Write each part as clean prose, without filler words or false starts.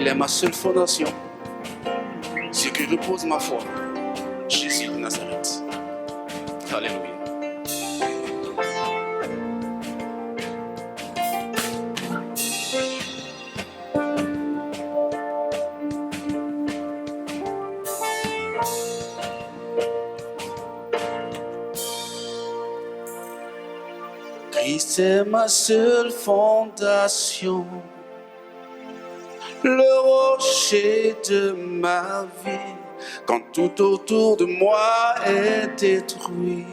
il est ma seule fondation, sur qui repose ma foi, Jésus de Nazareth. Alléluia. Christ est ma seule fondation, le rocher de ma vie, quand tout autour de moi est détruit.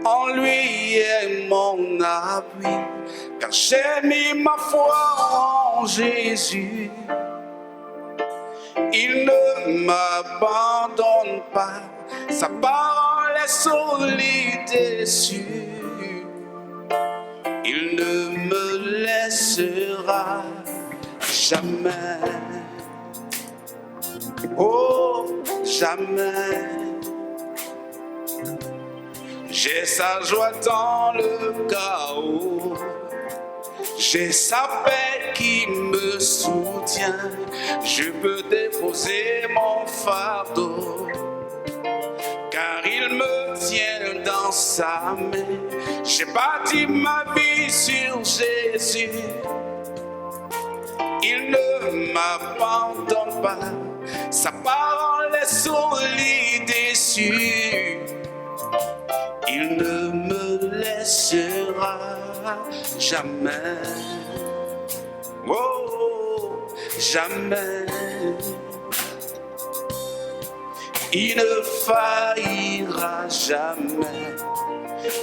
En lui est mon appui, car j'ai mis ma foi en Jésus. Il ne m'abandonne pas, sa parole est solide et sûre. Il ne me laissera jamais, oh jamais. J'ai sa joie dans le chaos, j'ai sa paix qui me soutient. Je peux déposer mon fardeau, car il me tient dans sa main. J'ai bâti ma vie sur Jésus, il ne m'abandonne pas, sa parole est solide et sûre. Il ne me laissera jamais, oh, jamais. Il ne faillira jamais,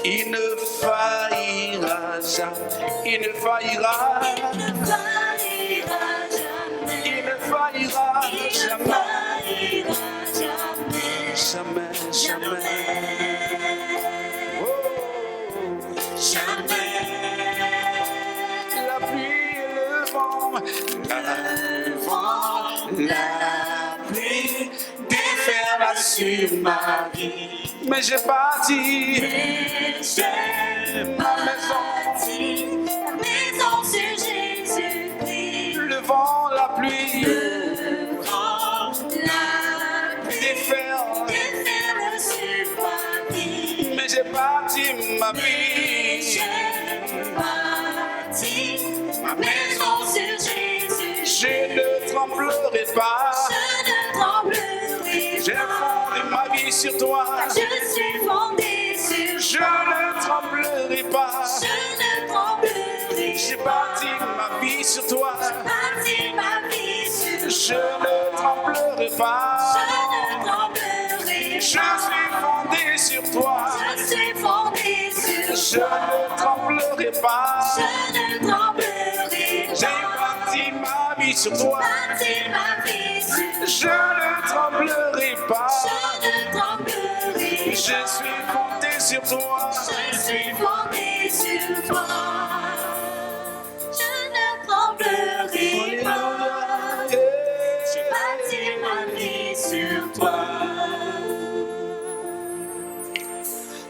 il ne faillira jamais, il ne faillira, il ne faillira jamais, il ne faillira jamais, jamais, jamais. La pluie déferle sur ma vie, mais j'ai bâti ma maison sur Jésus-Christ. Le vent, la pluie, déferle sur ma vie, mais j'ai bâti ma vie, ma maison sur Jésus. Je ne tremblerai pas, j'ai fondé ma vie sur toi. Je suis fondé sur toi. Je ne tremblerai pas, j'ai bâti ma vie sur toi. Je ne tremblerai pas, je suis fondé sur toi. Je ne tremblerai pas, j'ai bâti ma vie sur toi. Je ne tremblerai pas, je suis fondé sur toi. Je suis fondé sur toi. Je ne tremblerai pas, j'ai bâti ma vie sur toi.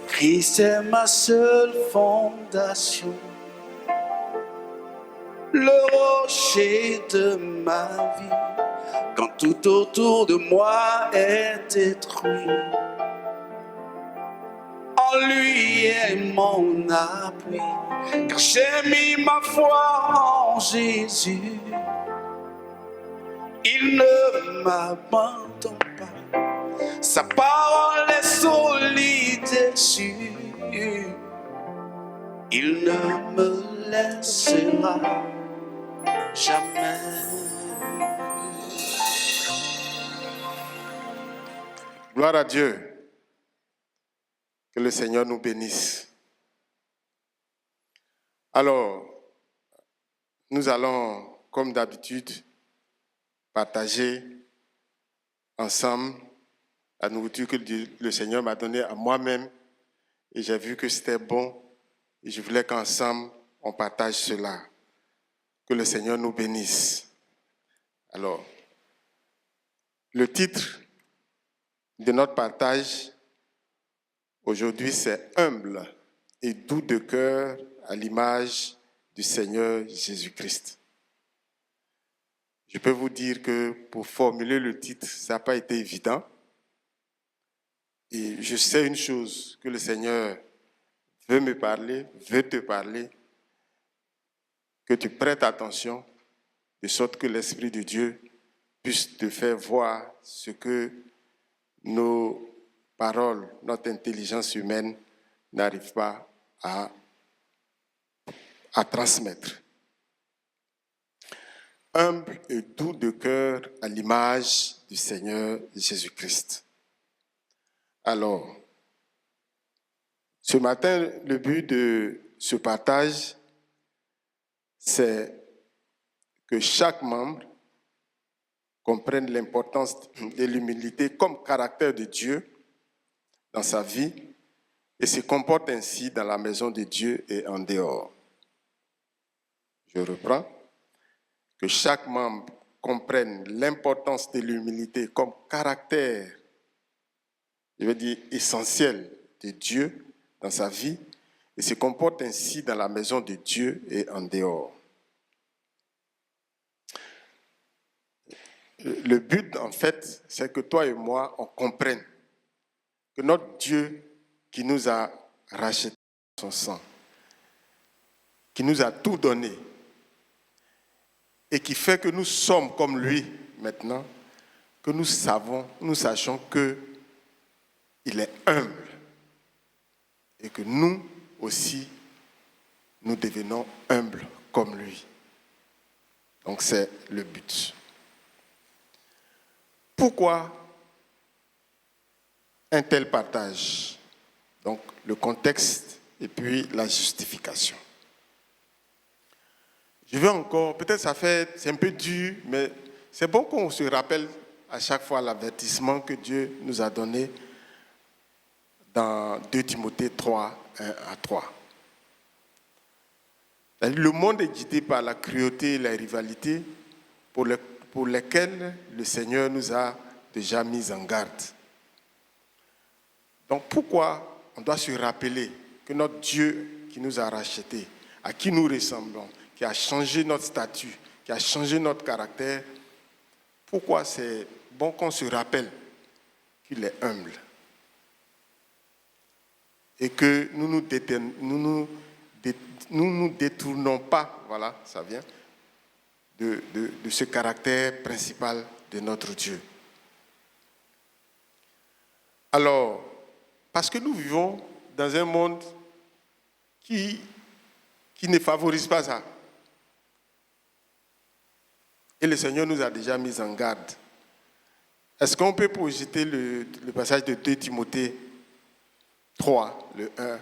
Christ est ma seule fondation, le rocher de ma vie, quand tout autour de moi est détruit. En lui est mon appui, car j'ai mis ma foi en Jésus. Il ne m'abandonne pas, sa parole est solide et sûre. Il ne me laissera jamais. Gloire à Dieu. Que le Seigneur nous bénisse. Alors, nous allons, comme d'habitude, partager ensemble la nourriture que le Seigneur m'a donnée à moi-même. Et j'ai vu que c'était bon. Et je voulais qu'ensemble, on partage cela. Que le Seigneur nous bénisse. Alors, le titre de notre partage aujourd'hui, c'est « Humble et doux de cœur à l'image du Seigneur Jésus-Christ ». Je peux vous dire que pour formuler le titre, ça n'a pas été évident. Et je sais une chose, que le Seigneur veut me parler, veut te parler, que tu prêtes attention, de sorte que l'Esprit de Dieu puisse te faire voir ce que nos paroles, notre intelligence humaine n'arrive pas à transmettre. Humble et doux de cœur à l'image du Seigneur Jésus-Christ. Alors, ce matin, le but de ce partage, c'est que chaque membre comprenne l'importance de l'humilité comme caractère de Dieu dans sa vie et se comporte ainsi dans la maison de Dieu et en dehors. Je reprends. Que chaque membre comprenne l'importance de l'humilité comme caractère, je veux dire essentiel de Dieu dans sa vie et se comporte ainsi dans la maison de Dieu et en dehors. Le but, en fait, c'est que toi et moi, on comprenne que notre Dieu qui nous a racheté son sang, qui nous a tout donné et qui fait que nous sommes comme lui maintenant, que nous sachons qu'il est humble et que nous aussi, nous devenons humbles comme lui. Donc c'est le but. Pourquoi un tel partage? Donc le contexte et puis la justification. Je vais encore, peut-être c'est un peu dur, mais c'est bon qu'on se rappelle à chaque fois l'avertissement que Dieu nous a donné dans 2 Timothée 3, 1 à 3. Le monde est guidé par la cruauté et la rivalité pour lesquelles le Seigneur nous a déjà mis en garde. Donc pourquoi on doit se rappeler que notre Dieu qui nous a rachetés, à qui nous ressemblons, qui a changé notre statut, qui a changé notre caractère, pourquoi c'est bon qu'on se rappelle qu'il est humble et que nous nous détournons pas, voilà, ça vient, de ce caractère principal de notre Dieu. Alors, parce que nous vivons dans un monde qui ne favorise pas ça. Et le Seigneur nous a déjà mis en garde. Est-ce qu'on peut projeter le passage de 2 Timothée 3, le 1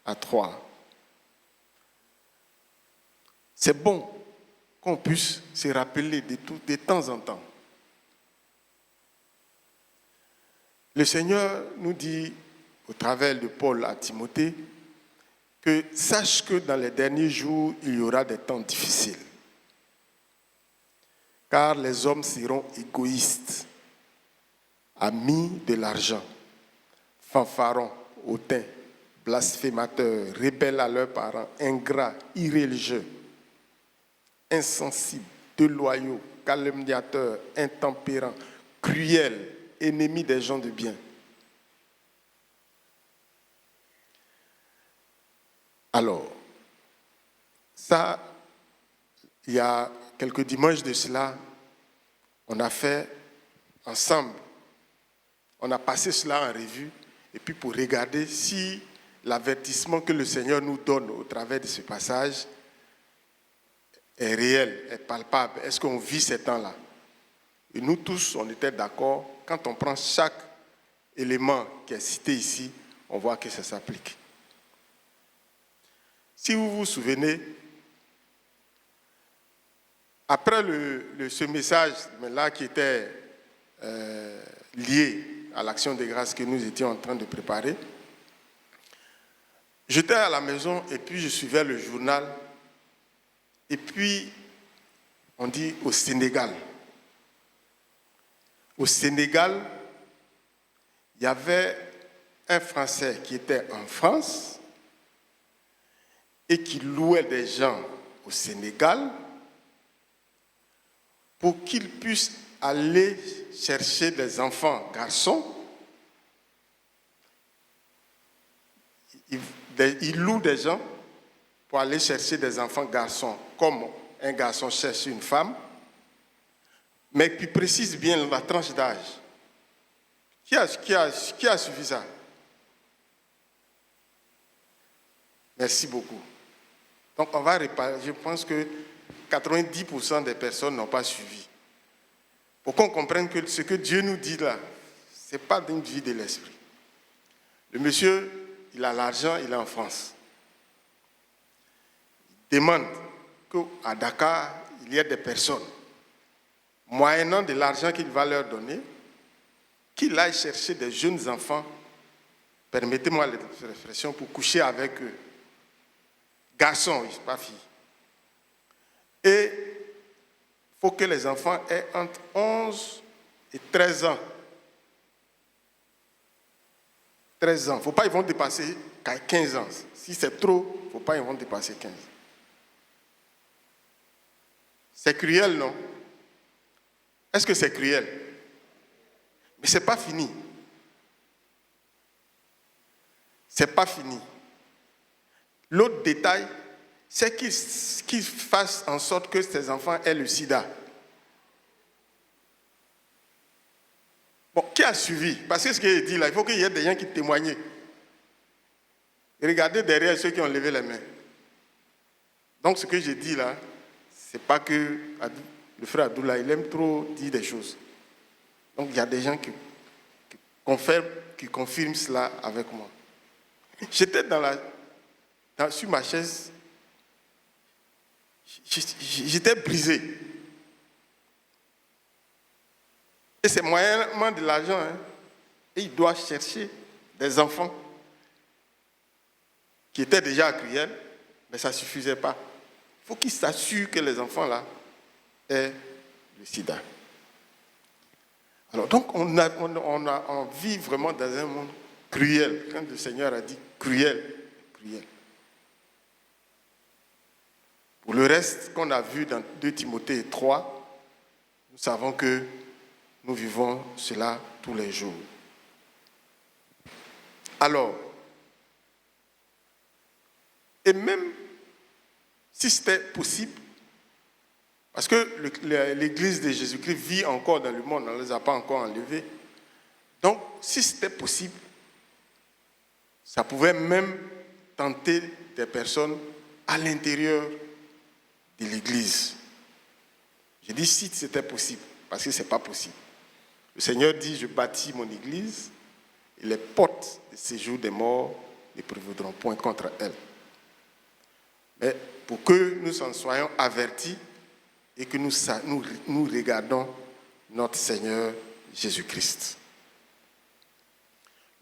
à 3? C'est bon qu'on puisse se rappeler de temps en temps. Le Seigneur nous dit, au travers de Paul à Timothée, que sache que dans les derniers jours, il y aura des temps difficiles. Car les hommes seront égoïstes, amis de l'argent, fanfarons, hautains, blasphémateurs, rebelles à leurs parents, ingrats, irréligieux, insensibles, déloyaux, calomniateurs, intempérants, cruels, ennemis des gens de bien. Alors, ça, il y a quelques dimanches de cela, on a fait ensemble, on a passé cela en revue, et puis pour regarder si l'avertissement que le Seigneur nous donne au travers de ce passage est réel, est palpable. Est-ce qu'on vit ces temps-là? Et nous tous, on était d'accord, quand on prend chaque élément qui est cité ici, on voit que ça s'applique. Si vous vous souvenez, après ce message là qui était lié à l'action de grâce que nous étions en train de préparer, j'étais à la maison et puis je suivais le journal. Et puis, on dit au Sénégal. Au Sénégal, il y avait un Français qui était en France et qui louait des gens au Sénégal pour qu'ils puissent aller chercher des enfants garçons. Ils louent des gens pour aller chercher des enfants garçons, comme un garçon cherche une femme, mais qui précise bien la tranche d'âge. Qui a suivi ça? Merci beaucoup. Donc, on va réparer. Je pense que 90% des personnes n'ont pas suivi. Pour qu'on comprenne que ce que Dieu nous dit là, ce n'est pas d'une vie de l'esprit. Le monsieur, il a l'argent, il est en France. Il demande qu'à Dakar, il y ait des personnes, moyennant de l'argent qu'il va leur donner, qu'il aille chercher des jeunes enfants, permettez-moi l'expression, pour coucher avec eux. Garçons, pas filles. Et il faut que les enfants aient entre 11 et 13 ans. 13 ans. Il ne faut pas qu'ils vont dépasser 15 ans. Si c'est trop, il ne faut pas qu'ils vont dépasser 15 ans. C'est cruel, non? Est-ce que c'est cruel? Mais ce n'est pas fini. Ce n'est pas fini. L'autre détail, c'est qu'ils fassent en sorte que ces enfants aient le sida. Bon, qui a suivi? Parce que ce qu'il dit là, il faut qu'il y ait des gens qui témoignent. Et regardez derrière ceux qui ont levé les mains. Donc ce que j'ai dit là, c'est pas que le frère Abdoulaye, il aime trop dire des choses. Donc il y a des gens qui confirment cela avec moi. J'étais sur ma chaise, j'étais brisé. Et c'est moyennement de l'argent. Hein. Et il doit chercher des enfants qui étaient déjà à Cruyel, mais ça ne suffisait pas. Il faut qu'il s'assure que les enfants là aient le sida. Alors donc on vit vraiment dans un monde cruel. Quand le Seigneur a dit cruel, cruel. Pour le reste qu'on a vu dans 2 Timothée 3, nous savons que nous vivons cela tous les jours. Alors, et même si c'était possible, parce que l'Église de Jésus-Christ vit encore dans le monde, on ne les a pas encore enlevés. Donc, si c'était possible, ça pouvait même tenter des personnes à l'intérieur de l'Église. Je dis si c'était possible, parce que ce n'est pas possible. Le Seigneur dit, je bâtis mon Église, et les portes de séjour des morts ne prévaudront point contre elle. Mais pour que nous en soyons avertis et que nous regardons notre Seigneur Jésus-Christ.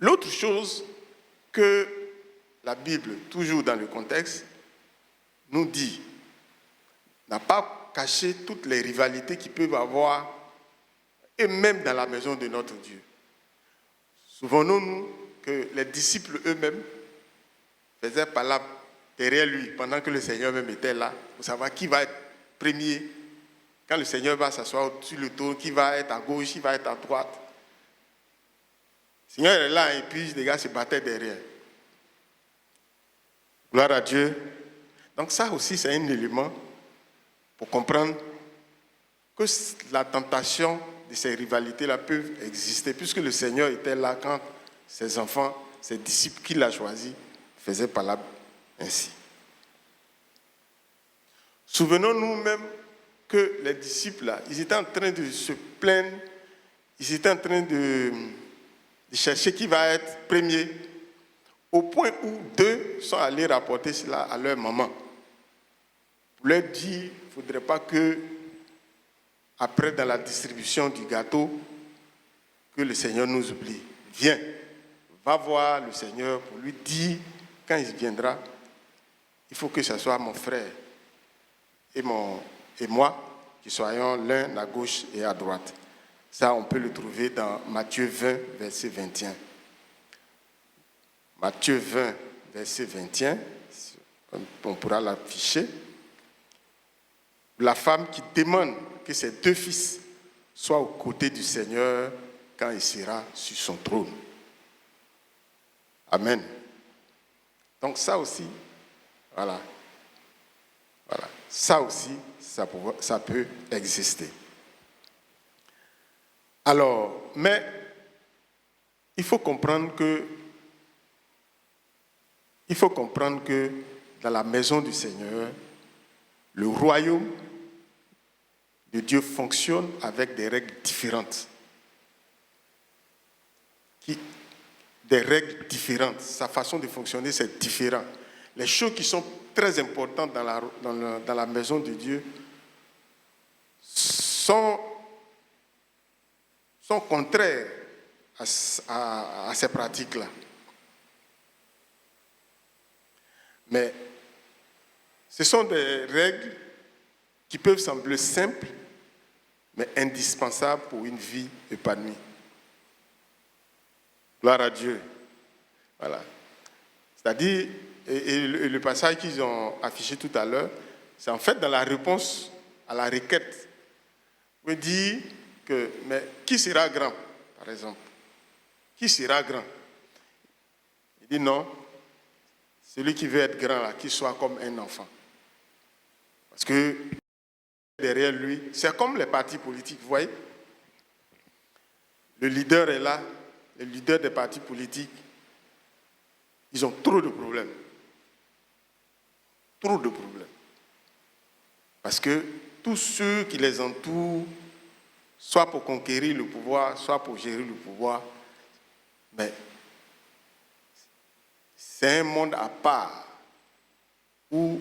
L'autre chose que la Bible, toujours dans le contexte, nous dit, n'a pas caché toutes les rivalités qui peuvent avoir, et même dans la maison de notre Dieu. Souvenons-nous que les disciples eux-mêmes faisaient palabre derrière lui, pendant que le Seigneur même était là, pour savoir qui va être premier. Quand le Seigneur va s'asseoir sur le trône, qui va être à gauche, qui va être à droite. Le Seigneur est là et puis les gars se battaient derrière. Gloire à Dieu. Donc ça aussi, c'est un élément pour comprendre que la tentation de ces rivalités-là peuvent exister, puisque le Seigneur était là quand ses enfants, ses disciples qu'il a choisis, faisaient palabre ainsi. Souvenons-nous même que les disciples, là, ils étaient en train de se plaindre, ils étaient en train de chercher qui va être premier, au point où 2 sont allés rapporter cela à leur maman. Pour leur dire, il ne faudrait pas que, après dans la distribution du gâteau, que le Seigneur nous oublie. Viens, va voir le Seigneur pour lui dire, quand il viendra, il faut que ce soit mon frère et moi qui soyons l'un à gauche et à droite. Ça, on peut le trouver dans Matthieu 20, verset 21. Matthieu 20, verset 21, on pourra l'afficher. la femme qui demande que ses 2 fils soient aux côtés du Seigneur quand il sera sur son trône. Amen. Donc ça aussi, voilà. Ça aussi, ça peut exister. Alors, mais il faut comprendre que dans la maison du Seigneur, le royaume de Dieu fonctionne avec des règles différentes. Des règles différentes. Sa façon de fonctionner, c'est différent. Les choses qui sont très importantes dans la maison de Dieu sont contraires à ces pratiques-là. Mais ce sont des règles qui peuvent sembler simples, mais indispensables pour une vie épanouie. Gloire à Dieu. Voilà. C'est-à-dire, et le passage qu'ils ont affiché tout à l'heure, c'est en fait dans la réponse à la requête. On dit que, mais qui sera grand, par exemple? Qui sera grand? Il dit non, celui qui veut être grand, là, qu'il soit comme un enfant. Parce que derrière lui, c'est comme les partis politiques, vous voyez? Le leader est là, les leaders des partis politiques, ils ont trop de problèmes. Trop de problèmes. Parce que tous ceux qui les entourent, soit pour conquérir le pouvoir, soit pour gérer le pouvoir, mais c'est un monde à part où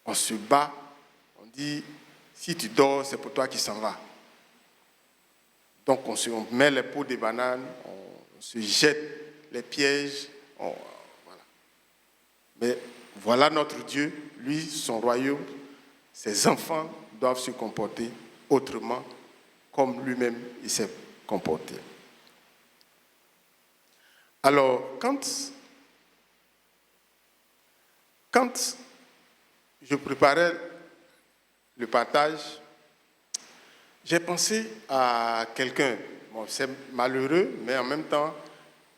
on se bat, on dit, si tu dors, c'est pour toi qui s'en va. Donc on met les pots de bananes, on se jette les pièges, voilà. Mais voilà notre Dieu, lui, son royaume, ses enfants doivent se comporter autrement, comme lui-même il s'est comporté. Alors, quand je préparais le partage, j'ai pensé à quelqu'un. Bon, c'est malheureux, mais en même temps,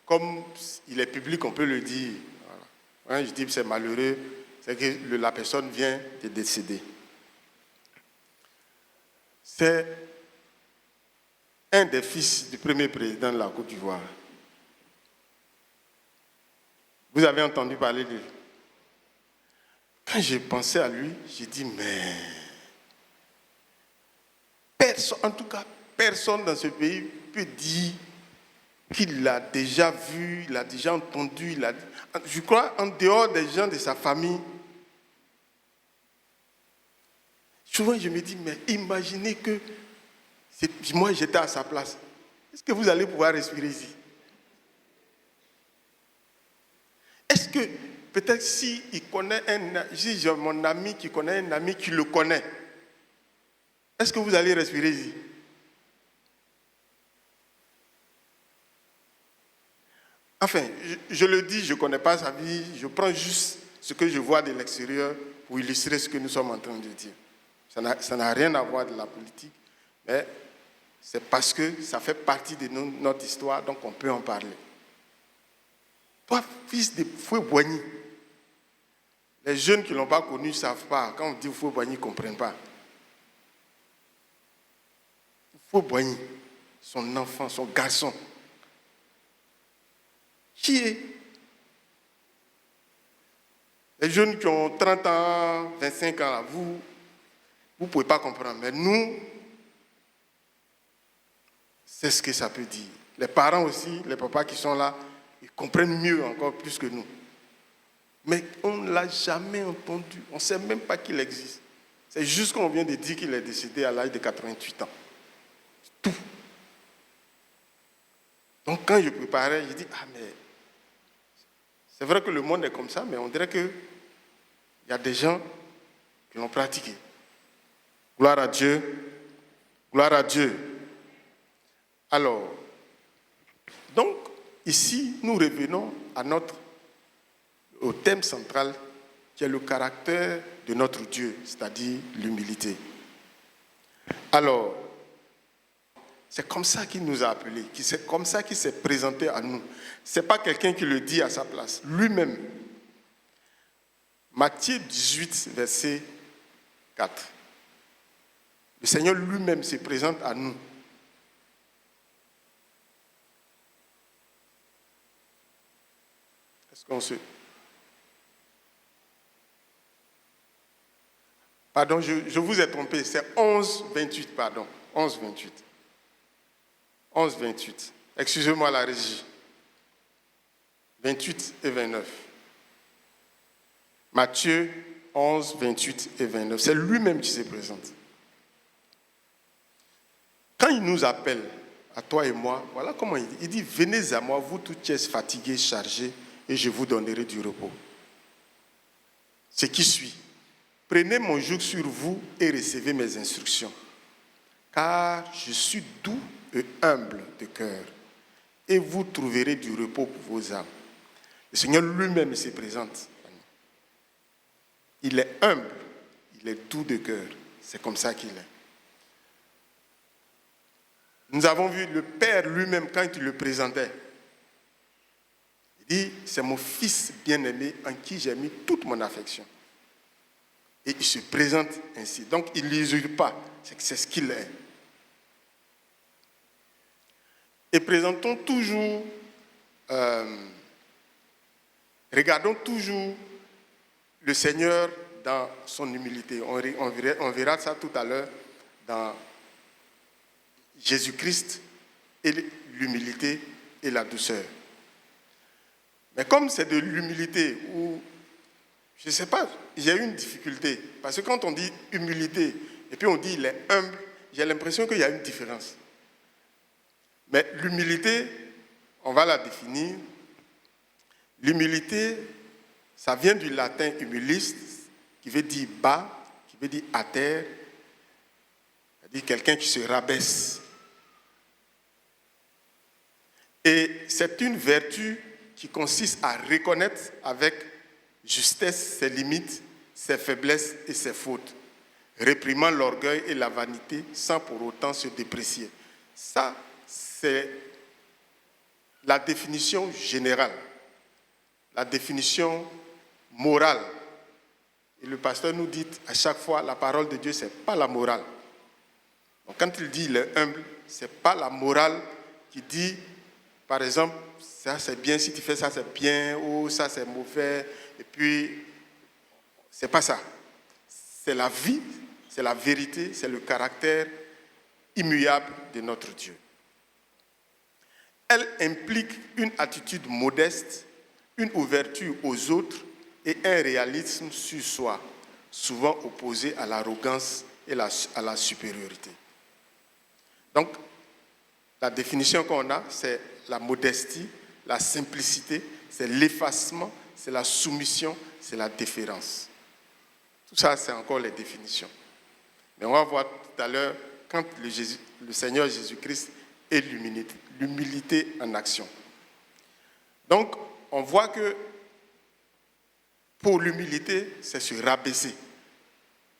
comme il est public, on peut le dire. Voilà. Hein, je dis que c'est malheureux, c'est que la personne vient de décéder. C'est un des fils du premier président de la Côte d'Ivoire. Vous avez entendu parler de lui. Quand j'ai pensé à lui, j'ai dit, mais personne, en tout cas, personne dans ce pays peut dire qu'il l'a déjà vu, il l'a déjà entendu. Je crois, en dehors des gens de sa famille, souvent je me dis, mais imaginez que moi j'étais à sa place. Est-ce que vous allez pouvoir respirer ici? Est-ce que peut-être si j'ai mon ami qui connaît un ami qui le connaît, est-ce que vous allez respirer ici? Enfin, je le dis, je ne connais pas sa vie, je prends juste ce que je vois de l'extérieur pour illustrer ce que nous sommes en train de dire. Ça n'a rien à voir de la politique, mais c'est parce que ça fait partie de notre histoire, donc on peut en parler. Toi, fils de Foué-Boigny, les jeunes qui ne l'ont pas connu ne savent pas. Quand on dit Foué-Boigny, ils ne comprennent pas. Foué-Boigny, son enfant, son garçon, qui est? Les jeunes qui ont 30 ans, 25 ans, là, vous ne pouvez pas comprendre. Mais nous, c'est ce que ça peut dire. Les parents aussi, les papas qui sont là, ils comprennent mieux encore plus que nous. Mais on ne l'a jamais entendu. On ne sait même pas qu'il existe. C'est juste qu'on vient de dire qu'il est décédé à l'âge de 88 ans. C'est tout. Donc quand je préparais, je dis, ah mais c'est vrai que le monde est comme ça, mais on dirait qu'il y a des gens qui l'ont pratiqué. Gloire à Dieu. Gloire à Dieu. Alors, donc, ici, nous revenons au thème central qui est le caractère de notre Dieu, c'est-à-dire l'humilité. Alors, c'est comme ça qu'il nous a appelés, c'est comme ça qu'il s'est présenté à nous. Ce n'est pas quelqu'un qui le dit à sa place, lui-même. Matthieu 18, verset 4. Le Seigneur lui-même se présente à nous. Est-ce qu'on se... Pardon, je vous ai trompé, c'est 11, 28, pardon. 11, 28. 11, 28. Excusez-moi la régie. 28 et 29. Matthieu 11, 28 et 29. C'est lui-même qui se présente. Quand il nous appelle, à toi et moi, voilà comment il dit. Il dit, venez à moi, vous tous qui êtes fatigués, chargés, et je vous donnerai du repos. Ce qui suit. Prenez mon joug sur vous et recevez mes instructions. Car je suis doux et humble de cœur, et vous trouverez du repos pour vos âmes. Le Seigneur lui-même se présente. Il est humble, il est doux de cœur. C'est comme ça qu'il est. Nous avons vu le Père lui-même quand il le présentait. Il dit, c'est mon fils bien-aimé en qui j'ai mis toute mon affection. Et il se présente ainsi. Donc il ne l'usurpe pas, c'est ce qu'il est. Et présentons toujours, regardons toujours le Seigneur dans son humilité. On verra ça tout à l'heure dans Jésus-Christ et l'humilité et la douceur. Mais comme c'est de l'humilité où, je ne sais pas, j'ai eu une difficulté. Parce que quand on dit humilité et puis on dit il est humble, j'ai l'impression qu'il y a une différence. Mais l'humilité, on va la définir. L'humilité, ça vient du latin humilis, qui veut dire bas, qui veut dire à terre, c'est-à-dire quelqu'un qui se rabaisse. Et c'est une vertu qui consiste à reconnaître avec justesse ses limites, ses faiblesses et ses fautes, réprimant l'orgueil et la vanité sans pour autant se déprécier. Ça, c'est la définition générale, la définition morale. Et le pasteur nous dit à chaque fois, la parole de Dieu, ce n'est pas la morale. Donc quand il dit il est humble, ce n'est pas la morale qui dit, par exemple, ça c'est bien, si tu fais ça c'est bien, ou ça c'est mauvais, et puis, ce n'est pas ça. C'est la vie, c'est la vérité, c'est le caractère immuable de notre Dieu. Elle implique une attitude modeste, une ouverture aux autres et un réalisme sur soi, souvent opposé à l'arrogance et à la supériorité. Donc, la définition qu'on a, c'est la modestie, la simplicité, c'est l'effacement, c'est la soumission, c'est la déférence. Tout ça, c'est encore les définitions. Mais on va voir tout à l'heure quand le Seigneur Jésus-Christ est l'humilité en action. Donc, on voit que pour l'humilité, c'est se rabaisser,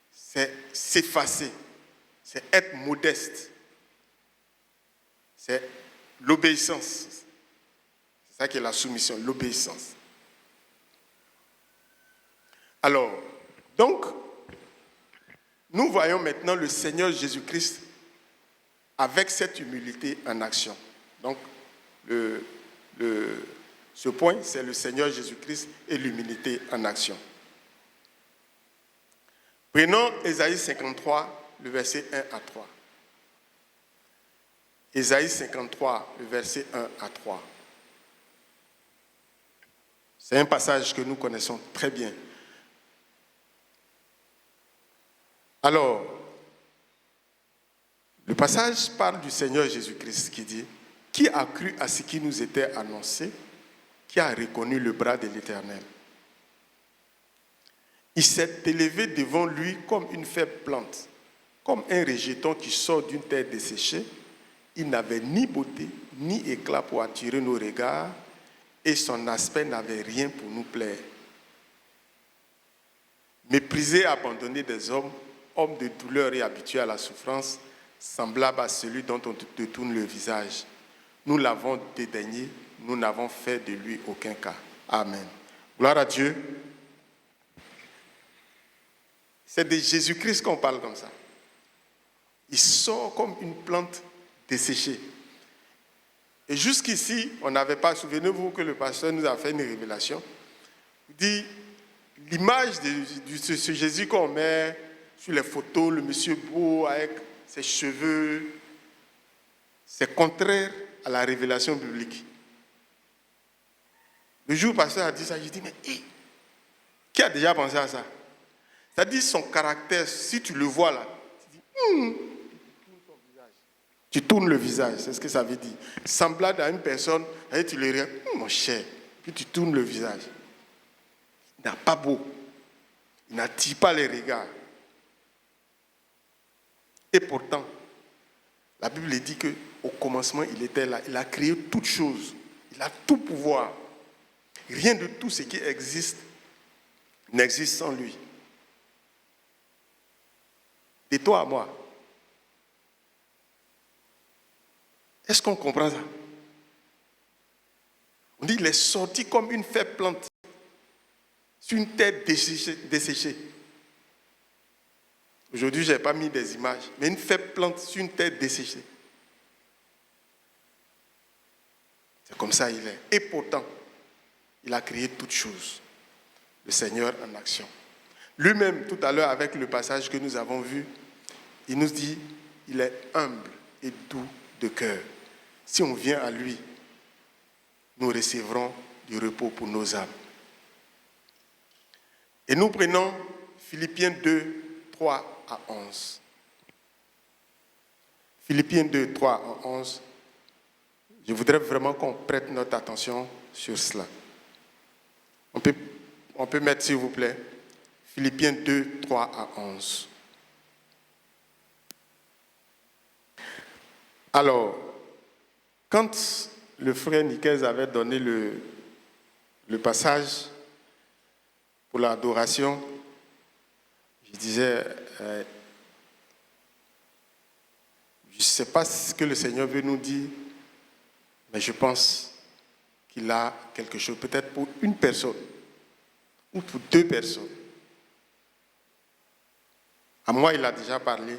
c'est s'effacer, c'est être modeste, c'est l'obéissance. C'est ça qui est la soumission, l'obéissance. Alors, donc, nous voyons maintenant le Seigneur Jésus-Christ avec cette humilité en action. Donc, ce point, c'est le Seigneur Jésus-Christ et l'humilité en action. Prenons Ésaïe 53, le verset 1 à 3. Ésaïe 53, le verset 1 à 3. C'est un passage que nous connaissons très bien. Alors, le passage parle du Seigneur Jésus-Christ qui dit « Qui a cru à ce qui nous était annoncé, qui a reconnu le bras de l'Éternel. Il s'est élevé devant lui comme une faible plante, comme un rejeton qui sort d'une terre desséchée. Il n'avait ni beauté, ni éclat pour attirer nos regards, et son aspect n'avait rien pour nous plaire. méprisé et abandonné des hommes, homme de douleur et habitué à la souffrance, semblable à celui dont on détourne le visage. Nous l'avons dédaigné, nous n'avons fait de lui aucun cas. Amen. Gloire à Dieu. C'est de Jésus-Christ qu'on parle comme ça. Il sort comme une plante desséchée. Et jusqu'ici, on n'avait pas, souvenez-vous que le pasteur nous a fait une révélation. Il dit, l'image de ce Jésus qu'on met sur les photos, le monsieur beau avec ses cheveux, c'est contraire à la révélation biblique. Le jour où le pasteur a dit ça, j'ai dit, mais qui a déjà pensé à ça? C'est-à-dire son caractère, si tu le vois là, tu dis, tu tournes le visage, c'est ce que ça veut dire. Semblable à une personne, et tu le regardes, mon cher, puis tu tournes le visage. Il n'est pas beau, il n'attire pas les regards. Et pourtant, la Bible dit qu'au commencement, il était là, il a créé toutes choses, il a tout pouvoir. Rien de tout ce qui existe n'existe sans lui. De toi à moi. Est-ce qu'on comprend ça? On dit qu'il est sorti comme une faible plante sur une terre desséchée. Aujourd'hui, je n'ai pas mis des images, mais une faible plante sur une terre desséchée. C'est comme ça il est. Et pourtant, il a créé toutes choses. Le Seigneur en action. Lui-même, tout à l'heure, avec le passage que nous avons vu, il nous dit, il est humble et doux de cœur. Si on vient à lui, nous recevrons du repos pour nos âmes. Et nous prenons Philippiens 2, 3 à 11. Philippiens 2, 3 à 11. Je voudrais vraiment qu'on prête notre attention sur cela. On peut mettre, s'il vous plaît, Philippiens 2, 3 à 11. Alors, quand le frère Nicaise avait donné le passage pour l'adoration, je disais, je ne sais pas ce que le Seigneur veut nous dire, mais je pense qu'il a quelque chose, peut-être pour une personne ou pour deux personnes. À moi, il a déjà parlé,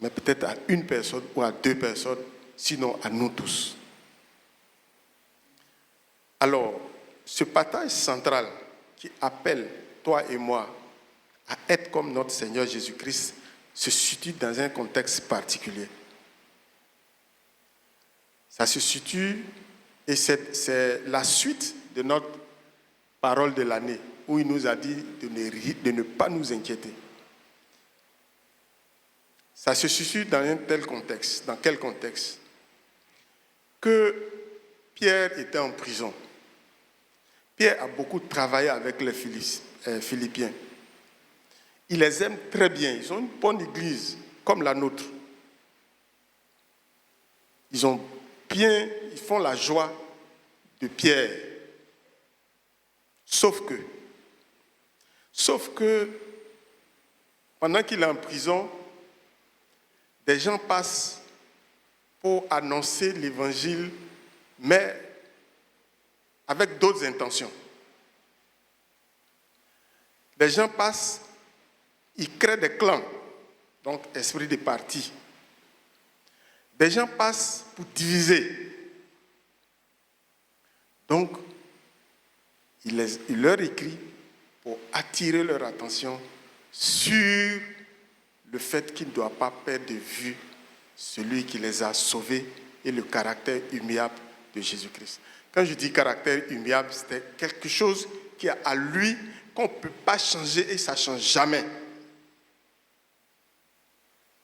mais peut-être à une personne ou à deux personnes, sinon à nous tous. Alors, ce partage central qui appelle toi et moi à être comme notre Seigneur Jésus-Christ se situe dans un contexte particulier. Ça se situe, et c'est la suite de notre parole de l'année, où il nous a dit de ne pas nous inquiéter. Ça se situe dans un tel contexte. Dans quel contexte? Que Pierre était en prison. Pierre a beaucoup travaillé avec les Philippiens. Il les aime très bien. Ils ont une bonne église, comme la nôtre. Ils font la joie de Pierre. Sauf que, pendant qu'il est en prison, des gens passent pour annoncer l'évangile, mais avec d'autres intentions. Les gens passent, ils créent des clans, donc esprit de parti. Des gens passent pour diviser. Donc, il leur écrit pour attirer leur attention sur le fait qu'ils ne doivent pas perdre de vue celui qui les a sauvés et le caractère immuable de Jésus-Christ. Quand je dis caractère immuable, c'est quelque chose qui est à lui, qu'on ne peut pas changer et ça ne change jamais.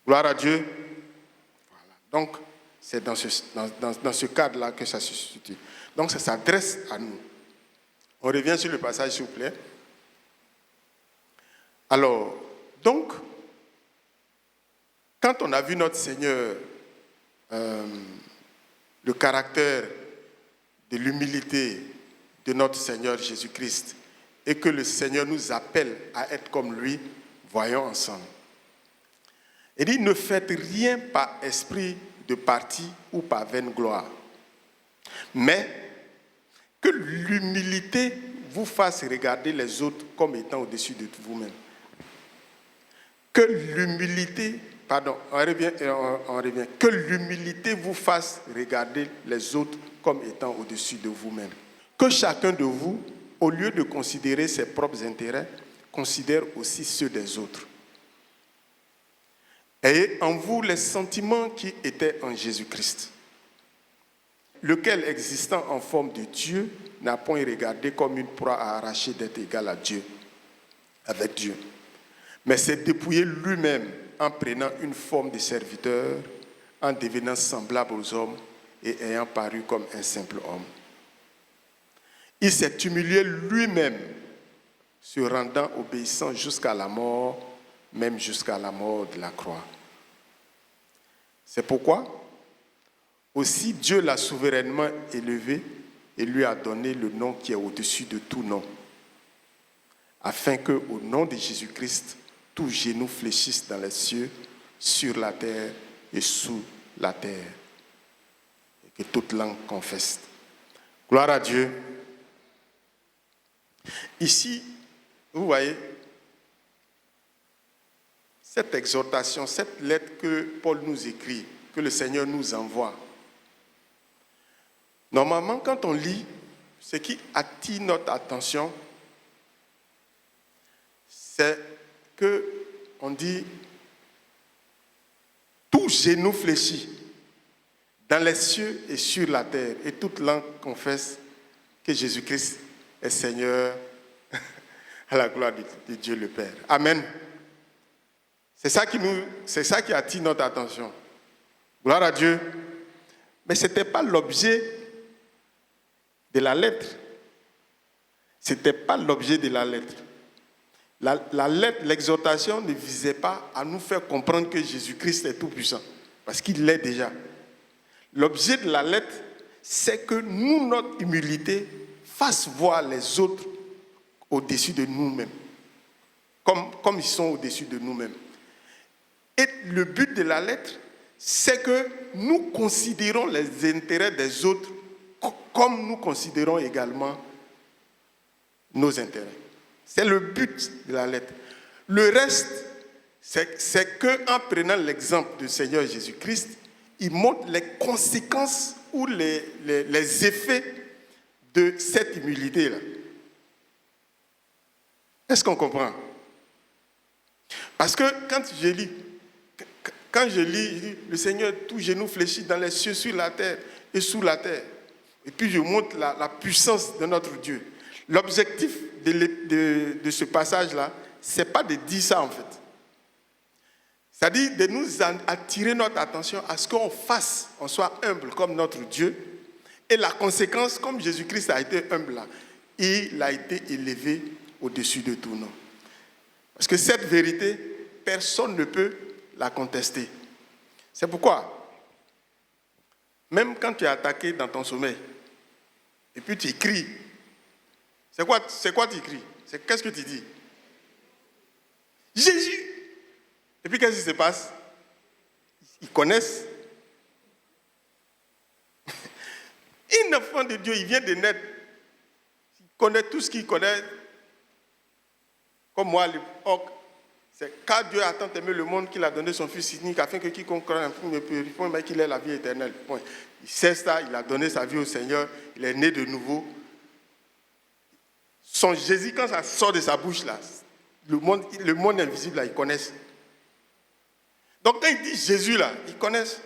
Gloire à Dieu. Voilà. Donc, c'est dans ce cadre-là que ça se situe. Donc, ça s'adresse à nous. On revient sur le passage, s'il vous plaît. Alors, donc, quand on a vu notre Seigneur, le caractère de l'humilité de notre Seigneur Jésus-Christ et que le Seigneur nous appelle à être comme lui, voyons ensemble. Il dit, ne faites rien par esprit de parti ou par vaine gloire, mais que l'humilité vous fasse regarder les autres comme étant au-dessus de vous-même. Que l'humilité, on revient, que l'humilité vous fasse regarder les autres comme étant au-dessus de vous-même. Que chacun de vous, au lieu de considérer ses propres intérêts, considère aussi ceux des autres. Ayez en vous les sentiments qui étaient en Jésus-Christ, lequel, existant en forme de Dieu, n'a point regardé comme une proie à arracher d'être égal à Dieu, avec Dieu, mais s'est dépouillé lui-même en prenant une forme de serviteur, en devenant semblable aux hommes et ayant paru comme un simple homme. Il s'est humilié lui-même, se rendant obéissant jusqu'à la mort, même jusqu'à la mort de la croix. C'est pourquoi aussi Dieu l'a souverainement élevé et lui a donné le nom qui est au-dessus de tout nom, afin qu'au nom de Jésus-Christ, tout genou fléchisse dans les cieux, sur la terre et sous la terre, et que toute langue confesse. Gloire à Dieu. Ici, vous voyez, cette exhortation, cette lettre que Paul nous écrit, que le Seigneur nous envoie, normalement, quand on lit, ce qui attire notre attention, c'est qu'on dit tout genou fléchit dans les cieux et sur la terre, et toute langue confesse que Jésus-Christ est Seigneur à la gloire de Dieu le Père. Amen. C'est ça qui attire notre attention. Gloire à Dieu. Mais ce n'était pas l'objet de la lettre. Ce n'était pas l'objet de la lettre. La lettre, l'exhortation ne visait pas à nous faire comprendre que Jésus-Christ est tout-puissant, parce qu'il l'est déjà. L'objet de la lettre, c'est que nous, notre humilité, fasse voir les autres au-dessus de nous-mêmes, comme ils sont au-dessus de nous-mêmes. Et le but de la lettre, c'est que nous considérons les intérêts des autres comme nous considérons également nos intérêts. C'est le but de la lettre. Le reste, c'est qu'en prenant l'exemple du Seigneur Jésus-Christ, il montre les conséquences ou les effets de cette humilité-là. Est-ce qu'on comprend? Parce que quand je lis, le Seigneur, tout genou fléchit dans les cieux, sur la terre et sous la terre. Et puis je montre la puissance de notre Dieu. L'objectif de ce passage-là, ce n'est pas de dire ça en fait. C'est-à-dire de nous attirer notre attention à ce qu'on soit humble comme notre Dieu. Et la conséquence, comme Jésus-Christ a été humble là, il a été élevé au-dessus de tout nom. Parce que cette vérité, personne ne peut la contester. C'est pourquoi, même quand tu es attaqué dans ton sommeil, et puis tu cries, c'est quoi tu cries? Qu'est-ce que tu dis? Jésus! Et puis qu'est-ce qui se passe? Ils connaissent. Un enfant de Dieu, il vient de naître. Il connaît tout ce qu'il connaît. Comme moi à l'époque, c'est car Dieu a tant aimé le monde qu'il a donné son Fils unique afin que quiconque croit en lui ne périsse point, mais qu'il ait la vie éternelle. Bon, il sait ça, il a donné sa vie au Seigneur, il est né de nouveau. Son Jésus, quand ça sort de sa bouche, là, le monde invisible, là, ils connaissent. Donc quand il dit Jésus, là, ils connaissent.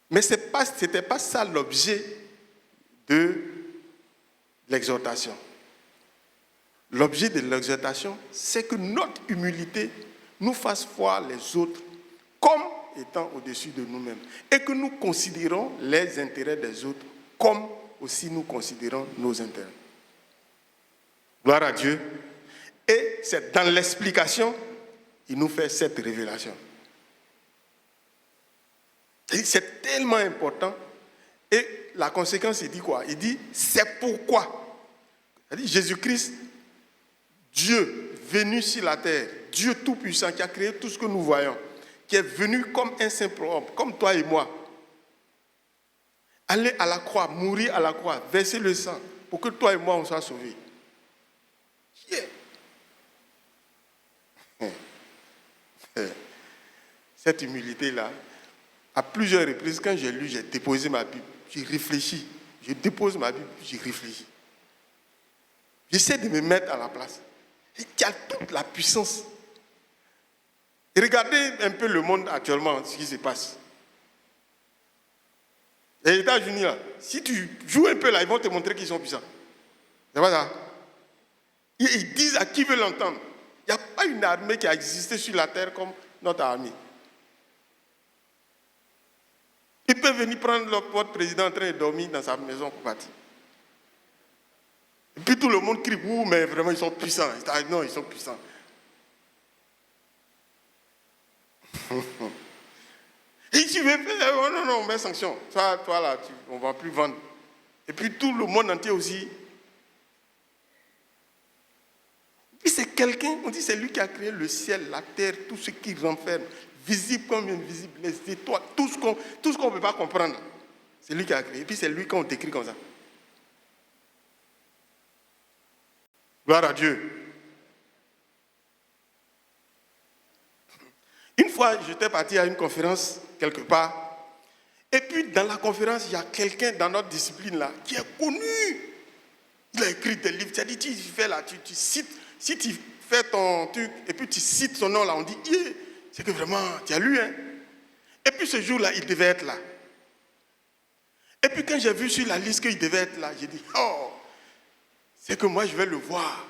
Mais ce n'était pas ça l'objet de l'exhortation. L'objet de l'exhortation, c'est que notre humilité nous fasse voir les autres comme étant au-dessus de nous-mêmes et que nous considérons les intérêts des autres comme aussi nous considérons nos intérêts. Gloire à Dieu. Et c'est dans l'explication qu'il nous fait cette révélation. Et c'est tellement important. Et la conséquence, il dit quoi? Il dit, c'est pourquoi. C'est-à-dire Jésus-Christ, Dieu venu sur la terre, Dieu tout-puissant qui a créé tout ce que nous voyons, qui est venu comme un simple homme, comme toi et moi, aller à la croix, mourir à la croix, verser le sang pour que toi et moi on soit sauvés. Yeah. Cette humilité-là, à plusieurs reprises, quand j'ai lu, j'ai déposé ma Bible, j'ai réfléchi. Je dépose ma Bible, j'ai réfléchi. J'essaie de me mettre à la place. Il y a toute la puissance. Et regardez un peu le monde actuellement, ce qui se passe. Les États-Unis, là, si tu joues un peu là, ils vont te montrer qu'ils sont puissants. C'est pas ça? Ils disent à qui veut l'entendre. Il n'y a pas une armée qui a existé sur la terre comme notre armée. Ils peuvent venir prendre votre président en train de dormir dans sa maison pour partir. Et puis tout le monde crie, ouh, mais vraiment ils sont puissants. Non, ils sont puissants. Et tu veux faire, oh non, on met sanction. Toi là, on ne va plus vendre. Et puis tout le monde entier aussi. Puis c'est quelqu'un, on dit c'est lui qui a créé le ciel, la terre, tout ce qui renferme, visible comme invisible, les étoiles, tout ce qu'on ne peut pas comprendre. C'est lui qui a créé. Et puis c'est lui qu'on décrit comme ça. Gloire à Dieu. Une fois, j'étais parti à une conférence quelque part. Et puis dans la conférence, il y a quelqu'un dans notre discipline là qui est connu. Il a écrit des livres. Tu as dit, tu fais là, tu cites. Si tu fais ton truc et puis tu cites son nom là, on dit, c'est que vraiment, tu as lu, hein. Et puis ce jour-là, il devait être là. Et puis quand j'ai vu sur la liste qu'il devait être là, j'ai dit, oh, c'est que moi je vais le voir.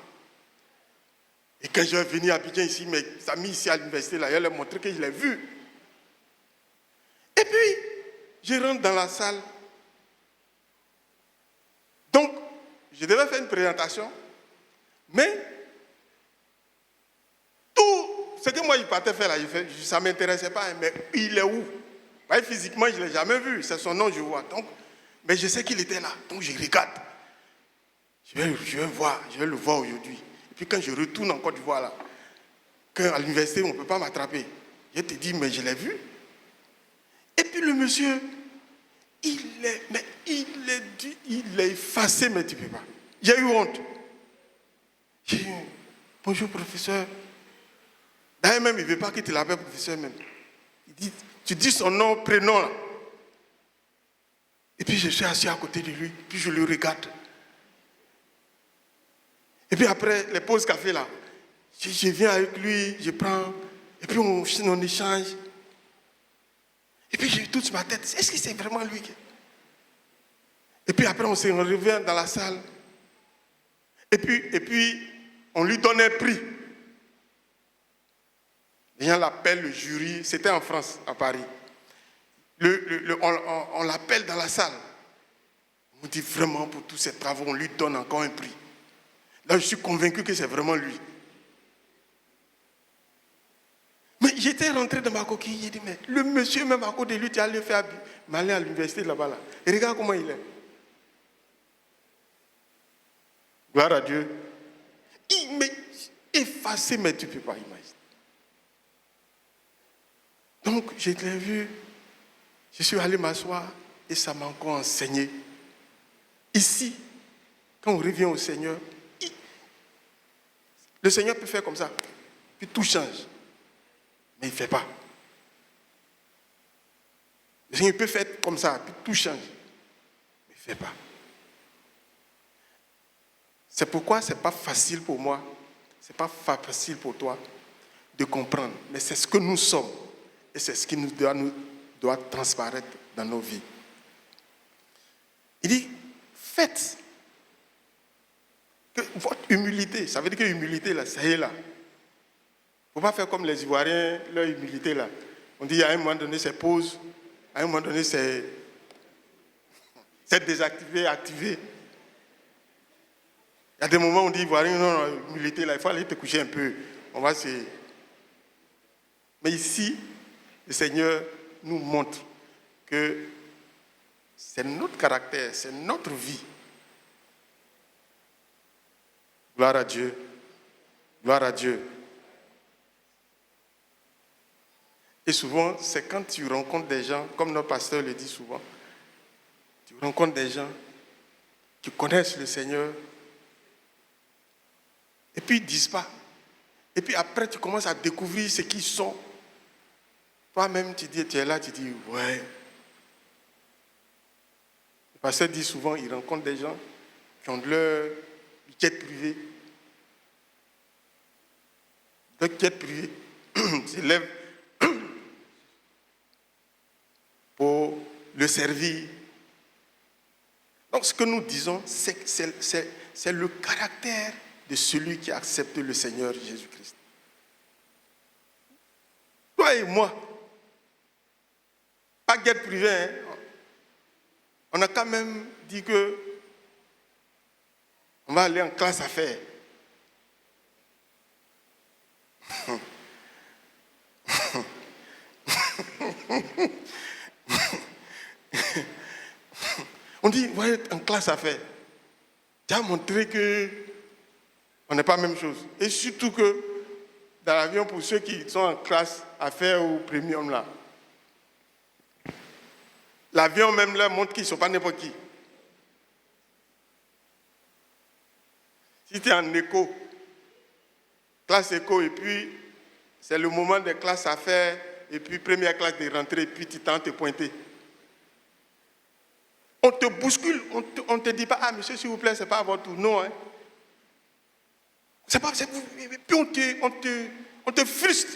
Et quand je vais venir à Abidjan ici, mes amis ici à l'université, là, je vais leur montrer que je l'ai vu. Et puis, je rentre dans la salle. Donc, je devais faire une présentation, mais tout ce que moi je partais faire là, ça ne m'intéressait pas, mais il est où? Ouais, physiquement, je ne l'ai jamais vu, c'est son nom, je vois. Donc, mais je sais qu'il était là, donc je regarde. Je vais le voir aujourd'hui. Et puis quand je retourne en Côte d'Ivoire, là, qu'à l'université, on ne peut pas m'attraper. Je te dis, mais je l'ai vu. Et puis le monsieur, il est effacé, mais tu ne peux pas. J'ai eu honte. J'ai dit, bonjour professeur. D'ailleurs même, il ne veut pas que tu l'appelles professeur même. Il dit, tu dis son nom, prénom là. Et puis je suis assis à côté de lui, puis je le regarde. Et puis après, les pauses café là, je viens avec lui, je prends, et puis on échange. Et puis j'ai toute ma tête, est-ce que c'est vraiment lui? Et puis après, on revient dans la salle. Et puis on lui donne un prix. Les gens l'appellent le jury, c'était en France, à Paris. On l'appelle dans la salle. On dit vraiment pour tous ces travaux, on lui donne encore un prix. Là, je suis convaincu que c'est vraiment lui. Mais j'étais rentré dans ma coquille, j'ai dit, mais le monsieur même à côté de lui, tu as allé faire m'aller à l'université là-bas. Là. Et regarde comment il est. Gloire à Dieu. Il m'est effacé, mais tu ne peux pas imaginer. Donc, je l'ai vu, je suis allé m'asseoir et ça m'a encore enseigné. Ici, quand on revient au Seigneur, le Seigneur peut faire comme ça, puis tout change. Mais il ne fait pas. Le Seigneur peut faire comme ça, puis tout change. Mais il ne fait pas. C'est pourquoi ce n'est pas facile pour moi, ce n'est pas facile pour toi de comprendre. Mais c'est ce que nous sommes. Et c'est ce qui nous doit transparaître dans nos vies. Il dit, faites que votre humilité, ça veut dire que l'humilité, là, ça y est là. Il ne faut pas faire comme les Ivoiriens, leur humilité, là. On dit, à un moment donné, c'est pause. À un moment donné, c'est désactivé, activé. Il y a des moments où on dit, Ivoirien, non, humilité, là, il faut aller te coucher un peu. On va se... Mais ici, le Seigneur nous montre que c'est notre caractère, c'est notre vie. Gloire à Dieu. Gloire à Dieu. Et souvent, c'est quand tu rencontres des gens, comme notre pasteur le dit souvent, tu rencontres des gens qui connaissent le Seigneur et puis ils ne disent pas. Et puis après, tu commences à découvrir ce qu'ils sont. Toi-même, tu es là, tu dis, ouais. Le pasteur dit souvent, il rencontre des gens qui ont leur jet privé. Leur jet privé s'élève pour le servir. Donc ce que nous disons, c'est le caractère de celui qui accepte le Seigneur Jésus-Christ. Toi et moi, pas guette privée, hein? On a quand même dit que on va aller en classe affaires. On dit, on va être en classe affaires. Tu as montré que on n'est pas la même chose. Et surtout que dans l'avion, pour ceux qui sont en classe affaires ou premium là, l'avion même leur montre qu'ils ne sont pas n'importe qui. Si tu es en éco, classe éco, et puis c'est le moment des classes affaires, et puis première classe de rentrée, et puis tu tentes de te pointer. On te bouscule, on ne te dit pas, ah monsieur s'il vous plaît, ce n'est pas à votre tour. Non, hein. C'est pas, puis on te frustre.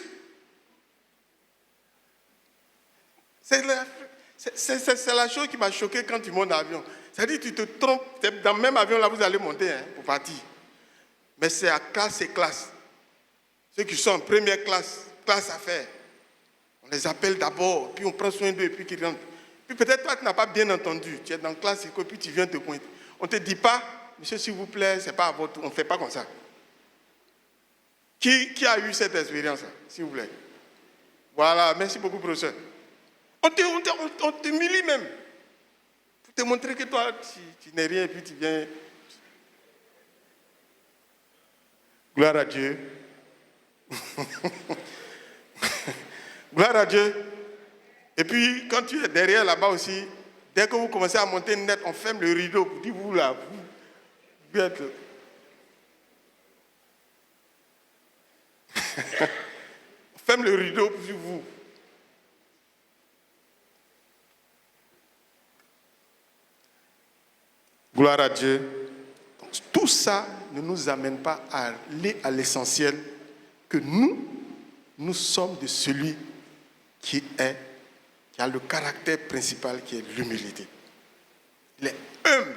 C'est la chose qui m'a choqué quand tu montes dans l'avion. C'est-à-dire que tu te trompes, dans le même avion là vous allez monter hein, pour partir. Mais c'est à classe et classe. Ceux qui sont en première classe, classe affaires, on les appelle d'abord, puis on prend soin d'eux, et puis qu'ils rentrent. Puis peut-être toi tu n'as pas bien entendu, tu es dans classe et puis tu viens te pointer. On ne te dit pas, monsieur s'il vous plaît, c'est pas à votre tour, on ne fait pas comme ça. Qui a eu cette expérience, s'il vous plaît? Voilà, merci beaucoup, professeur. On t'humilie même. Pour te montrer que toi, tu n'es rien et puis tu viens. Gloire à Dieu. Gloire à Dieu. Et puis, quand tu es derrière là-bas aussi, dès que vous commencez à monter net, on ferme le rideau. Vous dites, vous là, vous êtes. On ferme le rideau pour vous. Gloire à Dieu. Donc, tout ça ne nous amène pas à aller à l'essentiel que nous sommes de celui qui a le caractère principal qui est l'humilité. Il est humble.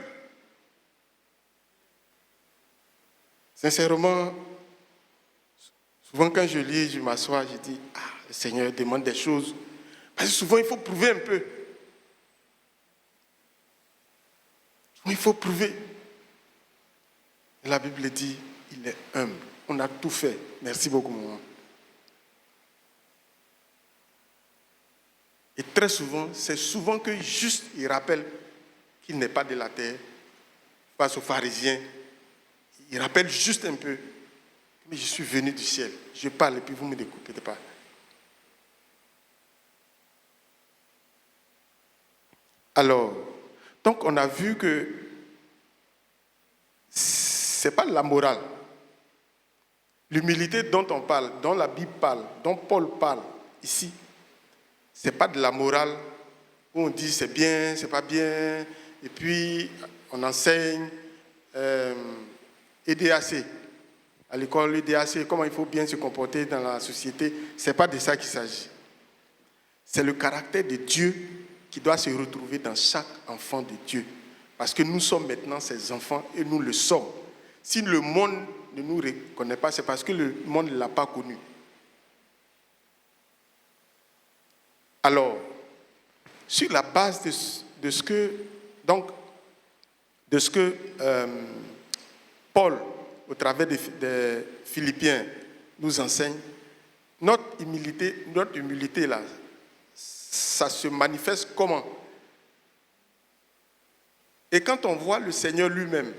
Sincèrement, souvent quand je lis, je m'assois, je dis, ah, le Seigneur demande des choses. Parce que souvent il faut prouver un peu. Il faut prouver. Et la Bible dit, il est humble. On a tout fait. Merci beaucoup, maman. Et très souvent, c'est souvent que juste il rappelle qu'il n'est pas de la terre, face aux pharisiens. Il rappelle juste un peu, mais je suis venu du ciel. Je parle et puis vous ne m'écoutez pas. Alors, donc on a vu que ce n'est pas la morale. L'humilité dont on parle, dont la Bible parle, dont Paul parle ici, ce n'est pas de la morale où on dit c'est bien, c'est pas bien, et puis on enseigne EDAC. À l'école, EDAC, comment il faut bien se comporter dans la société, ce n'est pas de ça qu'il s'agit. C'est le caractère de Dieu qui doit se retrouver dans chaque enfant de Dieu. Parce que nous sommes maintenant ses enfants et nous le sommes. Si le monde ne nous reconnaît pas, c'est parce que le monde ne l'a pas connu. Alors, sur la base de ce que Paul, au travers des Philippiens, nous enseigne, notre humilité là, ça se manifeste comment? Et quand on voit le Seigneur lui-même,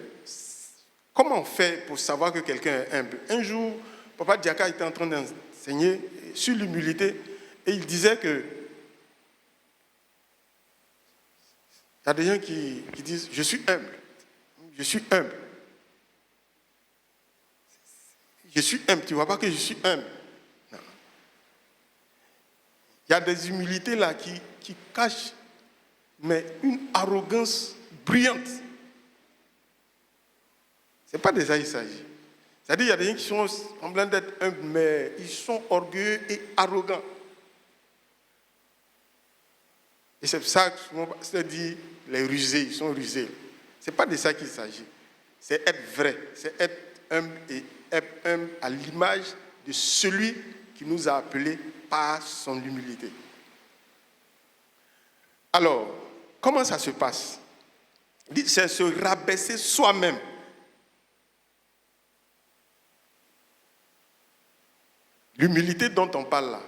comment on fait pour savoir que quelqu'un est humble? Un jour, Papa Diaka était en train d'enseigner sur l'humilité et il disait que il y a des gens qui disent « je suis humble, je suis humble ». Je suis humble, tu ne vois pas que je suis humble. Non. Il y a des humilités là qui cachent mais une arrogance brillante. Ce n'est pas de ça qu'il s'agit. C'est-à-dire qu'il y a des gens qui sont semblants d'être humbles, mais ils sont orgueilleux et arrogants. Et c'est pour ça que souvent, c'est dit les rusés, ils sont rusés. Ce n'est pas de ça qu'il s'agit. C'est être vrai, c'est être humble et être humble à l'image de celui qui nous a appelés par son humilité. Alors, comment ça se passe? C'est se rabaisser soi-même. L'humilité dont on parle là.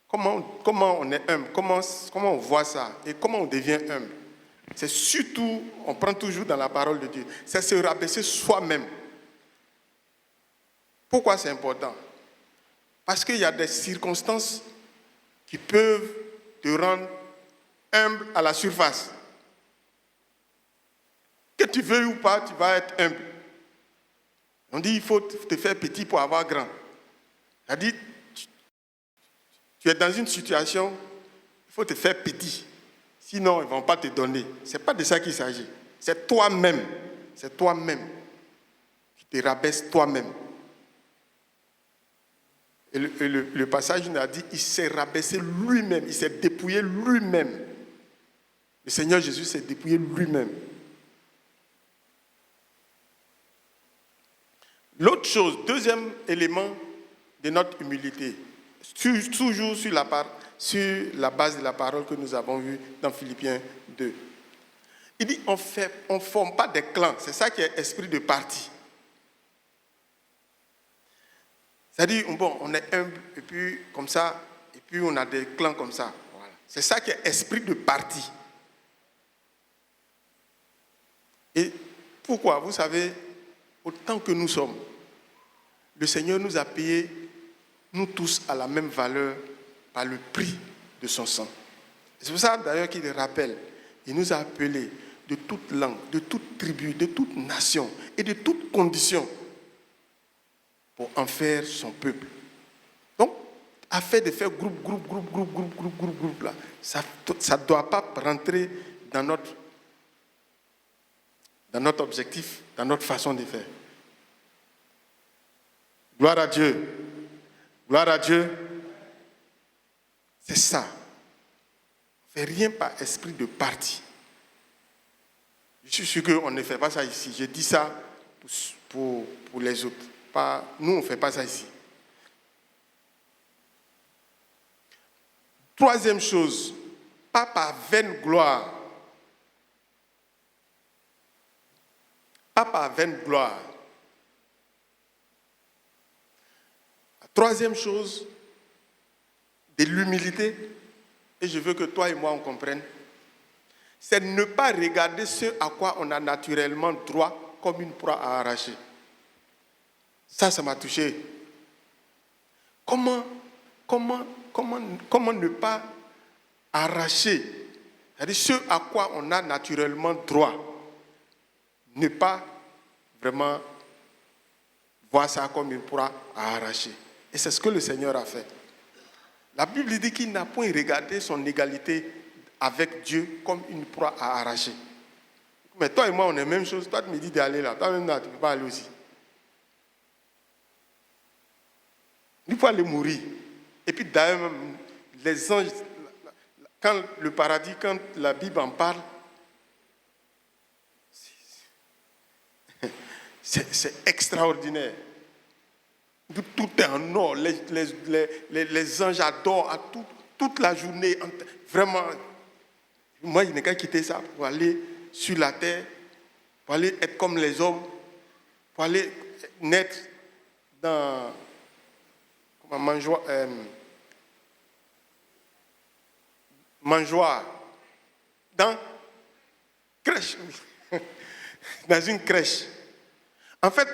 Comment on est humble? Comment on voit ça? Et comment on devient humble? C'est surtout, on prend toujours dans la parole de Dieu, c'est se rabaisser soi-même. Pourquoi c'est important? Parce qu'il y a des circonstances qui peuvent te rendre humble à la surface. Que tu veuilles ou pas, tu vas être humble. On dit il faut te faire petit pour avoir grand. C'est-à-dire, tu es dans une situation, il faut te faire petit. Sinon, ils ne vont pas te donner. Ce n'est pas de ça qu'il s'agit. C'est toi-même. C'est toi-même. Tu te rabaisses toi-même. Et le passage nous a dit, il s'est rabaissé lui-même. Il s'est dépouillé lui-même. Le Seigneur Jésus s'est dépouillé lui-même. L'autre chose, deuxième élément de notre humilité, toujours sur la base de la parole que nous avons vue dans Philippiens 2. Il dit, on ne forme pas des clans. C'est ça qui est esprit de parti. C'est-à-dire, bon, on est humble, et puis comme ça, et puis on a des clans comme ça. Voilà. C'est ça qui est esprit de parti. Et pourquoi? Vous savez, autant que nous sommes, le Seigneur nous a payés, nous tous, à la même valeur par le prix de son sang. C'est pour ça d'ailleurs qu'il le rappelle. Il nous a appelés de toute langue, de toute tribu, de toute nation et de toute condition pour en faire son peuple. Donc, afin de faire groupe là, ça ne doit pas rentrer dans notre objectif, dans notre façon de faire. Gloire à Dieu. Gloire à Dieu. C'est ça. On ne fait rien par esprit de parti. Je suis sûr qu'on ne fait pas ça ici. Je dis ça pour les autres. Nous, on ne fait pas ça ici. Troisième chose, pas par vaine gloire. Pas par vaine gloire. La troisième chose, de l'humilité, et je veux que toi et moi on comprenne, c'est ne pas regarder ce à quoi on a naturellement droit comme une proie à arracher. Ça m'a touché. Comment ne pas arracher, c'est-à-dire ce à quoi on a naturellement droit, ne pas vraiment voir ça comme une proie à arracher. Et c'est ce que le Seigneur a fait. La Bible dit qu'il n'a point regardé son égalité avec Dieu comme une proie à arracher. Mais toi et moi, on est la même chose. Toi, tu me dis d'aller là. Toi-même, là, tu ne peux pas aller aussi. Il faut aller mourir. Et puis d'ailleurs, les anges, quand le paradis, quand la Bible en parle, c'est extraordinaire. Tout est en or. Les anges adorent toute la journée. Vraiment, moi, je n'ai qu'à quitter ça pour aller sur la terre, pour aller être comme les hommes, pour aller naître dans mangeoire, dans crèche, dans une crèche. En fait,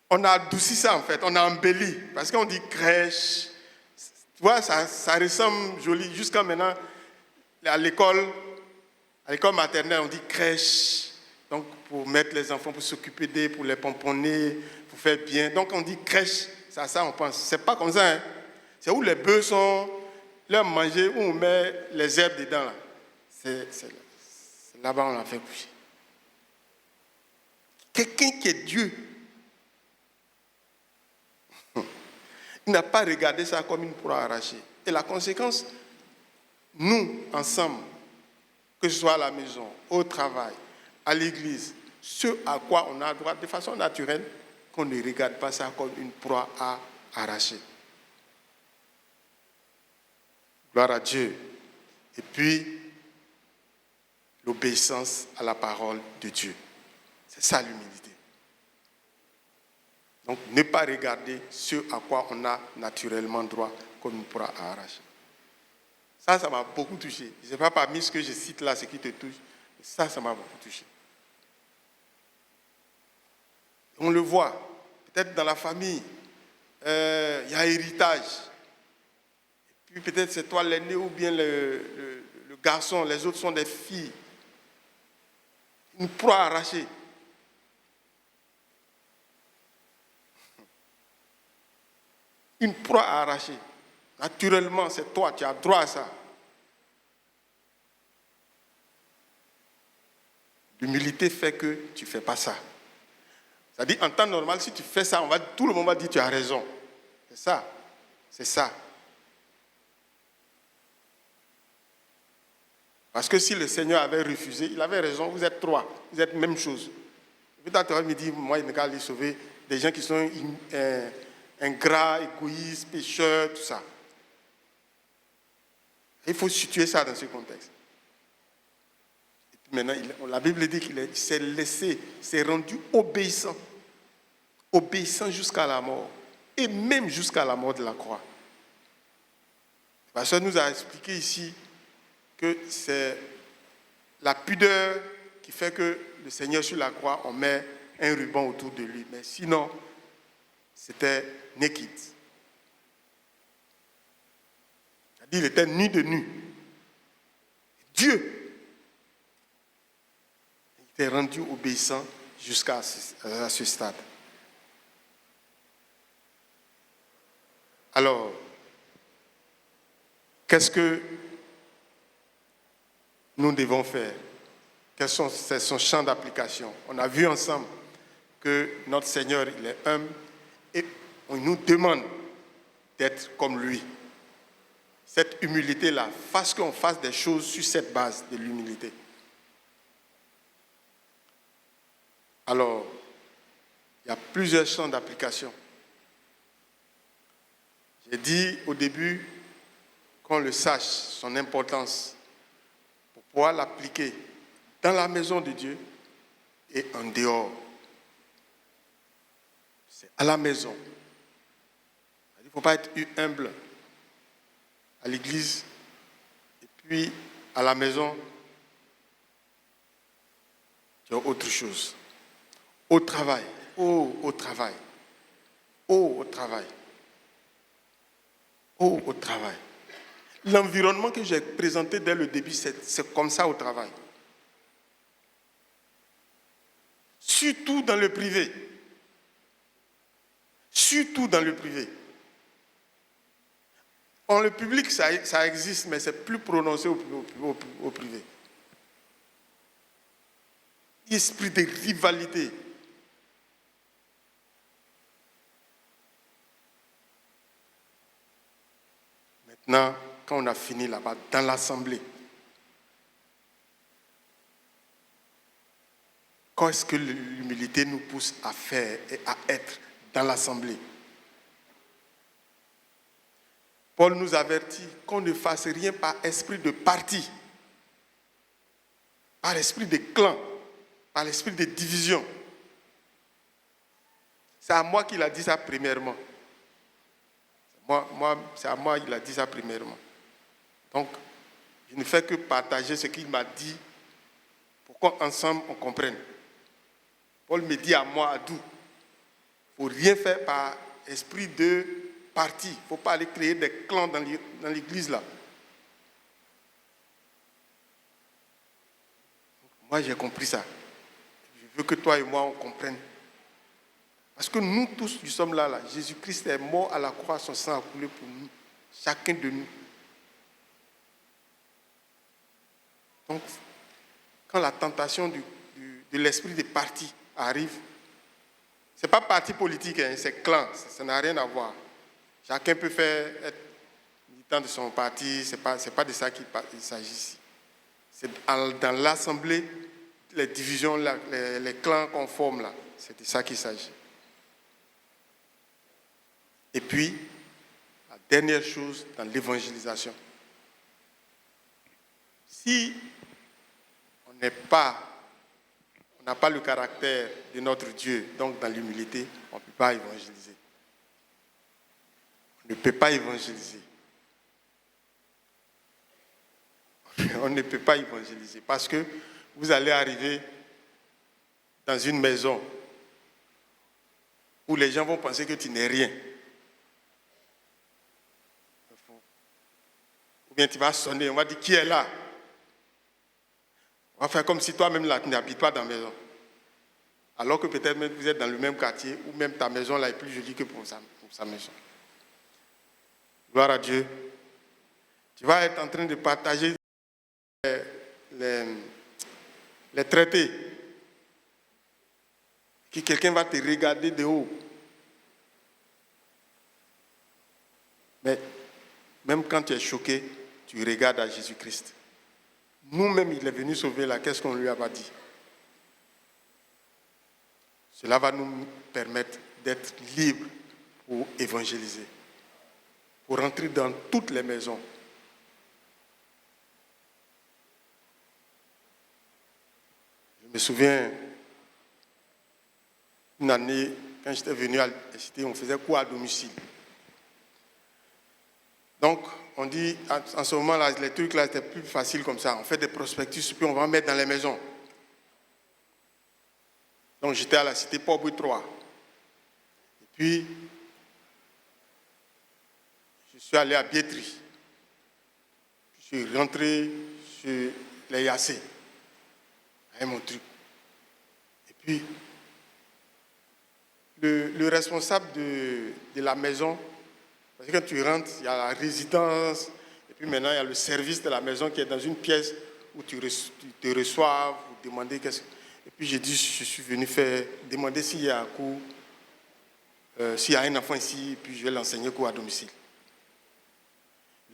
on a adouci ça en fait, on a embelli. Parce qu'on dit crèche. Tu vois, ça ressemble joli. Jusqu'à maintenant, à l'école maternelle, on dit crèche. Donc, pour mettre les enfants, pour s'occuper d'eux, pour les pomponner, pour faire bien. Donc, on dit crèche. C'est à ça on pense. C'est pas comme ça. Hein. C'est où les bœufs sont, leur manger, où on met les herbes dedans. Là. C'est là-bas on l'a fait coucher. Quelqu'un qui est Dieu, il n'a pas regardé ça comme une proie arrachée. Et la conséquence, nous, ensemble, que ce soit à la maison, au travail, à l'église, ce à quoi on a droit de façon naturelle, qu'on ne regarde pas ça comme une proie à arracher. Gloire à Dieu. Et puis, l'obéissance à la parole de Dieu. C'est ça l'humilité. Donc, ne pas regarder ce à quoi on a naturellement droit comme une proie à arracher. Ça m'a beaucoup touché. Je ne sais pas parmi ce que je cite là, ce qui te touche. Mais ça m'a beaucoup touché. On le voit, peut-être dans la famille, il y a héritage. Et puis peut-être c'est toi l'aîné ou bien le garçon, les autres sont des filles. Une proie arrachée. Une proie arrachée. Naturellement, c'est toi, tu as droit à ça. L'humilité fait que tu ne fais pas ça. C'est-à-dire, en temps normal, si tu fais ça, tout le monde va dire tu as raison. C'est ça. C'est ça. Parce que si le Seigneur avait refusé, il avait raison, vous êtes trois, vous êtes même chose. Peut-être tu vas me dire, moi, il ne peut pas aller sauver des gens qui sont ingrats, égoïstes, pécheurs, tout ça. Il faut situer ça dans ce contexte. Et puis maintenant, la Bible dit qu'il s'est laissé, s'est rendu obéissant. Obéissant jusqu'à la mort. Et même jusqu'à la mort de la croix. Le pasteur nous a expliqué ici que c'est la pudeur qui fait que le Seigneur sur la croix, on met un ruban autour de lui. Mais sinon, c'était naked. C'est-à-dire, il était nu de nu. Dieu, il était rendu obéissant jusqu'à ce stade. Alors, qu'est-ce que nous devons faire? Quel est son champ d'application? On a vu ensemble que notre Seigneur, il est humble et on nous demande d'être comme lui. Cette humilité-là, fasse qu'on fasse des choses sur cette base de l'humilité. Alors, il y a plusieurs champs d'application. J'ai dit au début qu'on le sache, son importance, pour pouvoir l'appliquer dans la maison de Dieu et en dehors. C'est à la maison. Il ne faut pas être humble à l'église et puis à la maison, tu as autre chose. Au travail, au travail, au travail, au travail. L'environnement que j'ai présenté dès le début, c'est comme ça au travail. Surtout dans le privé. Surtout dans le privé. En le public, ça existe, mais c'est plus prononcé au privé. Esprit de rivalité. Maintenant, quand on a fini là-bas, dans l'assemblée, quand est-ce que l'humilité nous pousse à faire et à être dans l'assemblée? Paul nous avertit qu'on ne fasse rien par esprit de parti, par esprit de clan, par l'esprit de division. C'est à moi qu'il a dit ça premièrement. C'est à moi qu'il a dit ça premièrement. Donc, je ne fais que partager ce qu'il m'a dit pour qu'ensemble on comprenne. Paul me dit à moi, à tout, il ne faut rien faire par esprit de parti. Il ne faut pas aller créer des clans dans l'église là. Moi, j'ai compris ça. Je veux que toi et moi, on comprenne. Parce que nous tous, nous sommes là. Jésus-Christ est mort à la croix, son sang a coulé pour nous. Chacun de nous. Donc, quand la tentation de l'esprit des partis arrive, ce n'est pas parti politique, hein, c'est clan, ça n'a rien à voir. Chacun peut être militant de son parti, ce n'est pas de ça qu'il s'agit ici. C'est dans l'assemblée, les divisions, les clans qu'on forme là, c'est de ça qu'il s'agit. Et puis, la dernière chose dans l'évangélisation. Si on n'a pas le caractère de notre Dieu, donc dans l'humilité, on ne peut pas évangéliser. On ne peut pas évangéliser. On ne peut pas évangéliser parce que vous allez arriver dans une maison où les gens vont penser que tu n'es rien. Ou bien tu vas sonner, on va dire qui est là. On va faire comme si toi-même là, tu n'habites pas dans la maison. Alors que peut-être même vous êtes dans le même quartier ou même ta maison là est plus jolie que pour sa maison. Gloire à Dieu. Tu vas être en train de partager les traités. Que quelqu'un va te regarder de haut. Mais même quand tu es choqué, tu regardes à Jésus-Christ. Nous-mêmes, il est venu sauver là. Qu'est-ce qu'on lui a pas dit? Cela va nous permettre d'être libres pour évangéliser, pour rentrer dans toutes les maisons. Je me souviens, une année, quand j'étais venu à la cité, on faisait cours à domicile. Donc, on dit, en ce moment-là, les trucs là, c'était plus facile comme ça. On fait des prospectus, puis on va mettre dans les maisons. Donc, j'étais à la cité Port-Bouille 3. Et puis, je suis allé à Biétry. Je suis rentré sur les Yassés, avec mon truc. Et puis, le responsable de la maison, parce que quand tu rentres, il y a la résidence, et puis maintenant, il y a le service de la maison qui est dans une pièce où tu te reçois, vous demandez qu'est-ce que... Et puis j'ai dit, je suis venu demander s'il y a un cours, s'il y a un enfant ici, et puis je vais l'enseigner cours à domicile.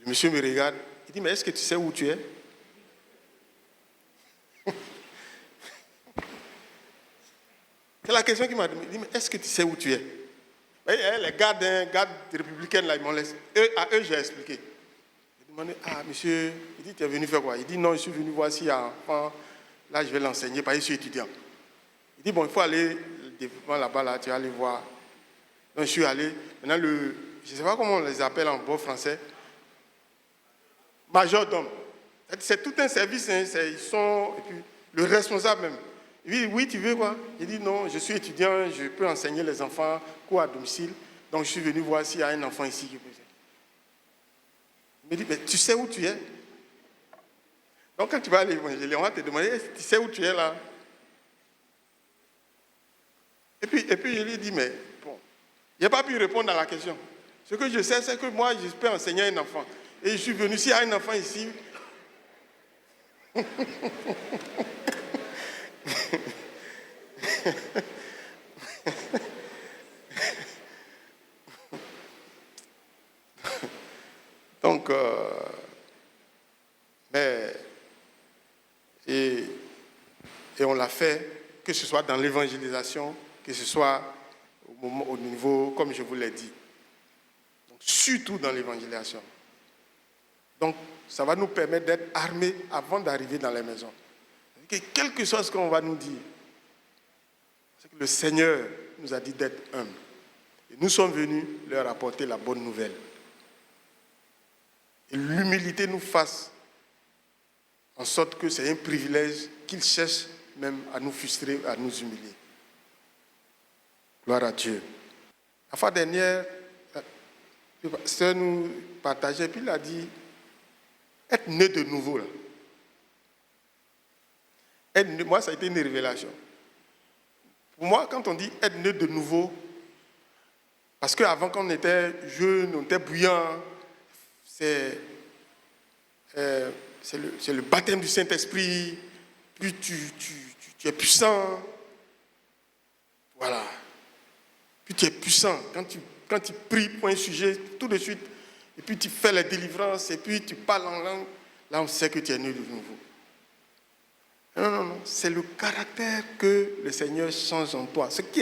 Le monsieur me regarde, il dit, mais est-ce que tu sais où tu es? C'est la question qu'il m'a demandé. Il dit, mais est-ce que tu sais où tu es? Les gardes républicains, là, ils m'ont laissé. À eux, j'ai expliqué. J'ai demandé, monsieur, il dit, tu es venu faire quoi? Il dit, non, je suis venu voir s'il y a un enfant. Là, je vais l'enseigner parce que je suis étudiant. Il dit, bon, il faut aller devant là-bas, là, tu vas aller voir. Donc, je suis allé. Maintenant, je ne sais pas comment on les appelle en bon français. Majordome. C'est tout un service, hein, ils sont... Et puis, le responsable même. Il dit, oui, tu veux quoi? Il dit, non, je suis étudiant, je peux enseigner les enfants, cours à domicile. Donc, je suis venu voir s'il y a un enfant ici qui peut... Il me dit, mais tu sais où tu es? Donc, quand tu vas à l'évangile, on va te demander, tu sais où tu es là? Et puis je lui ai dit, mais bon, il n'a pas pu répondre à la question. Ce que je sais, c'est que moi, je peux enseigner à un enfant. Et je suis venu, s'il y a un enfant ici... Donc, et on l'a fait, que ce soit dans l'évangélisation, que ce soit au niveau, comme je vous l'ai dit. Donc, surtout dans l'évangélisation. Donc, ça va nous permettre d'être armés avant d'arriver dans les maisons. Quel que soit ce qu'on va nous dire, c'est que le Seigneur nous a dit d'être humbles. Et nous sommes venus leur apporter la bonne nouvelle. Et l'humilité nous fasse en sorte que c'est un privilège qu'ils cherchent même à nous frustrer, à nous humilier. Gloire à Dieu. La fois dernière, le pasteur nous partageait, puis il a dit, être né de nouveau. Là. Moi, ça a été une révélation. Pour moi, quand on dit être né de nouveau, parce qu'avant, quand on était jeune, on était bouillant, c'est le baptême du Saint-Esprit, puis tu es puissant. Voilà. Puis tu es puissant. Quand tu pries pour un sujet, tout de suite, et puis tu fais la délivrance, et puis tu parles en langue, là on sait que tu es né de nouveau. Non. C'est le caractère que le Seigneur change en toi. Ce qui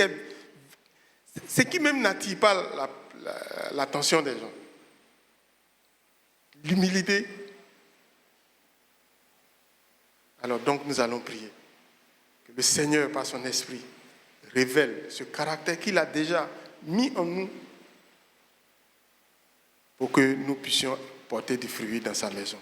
même n'attire pas l'attention des gens. L'humilité. Alors donc nous allons prier. Que le Seigneur, par son esprit, révèle ce caractère qu'il a déjà mis en nous pour que nous puissions porter du fruit dans sa maison.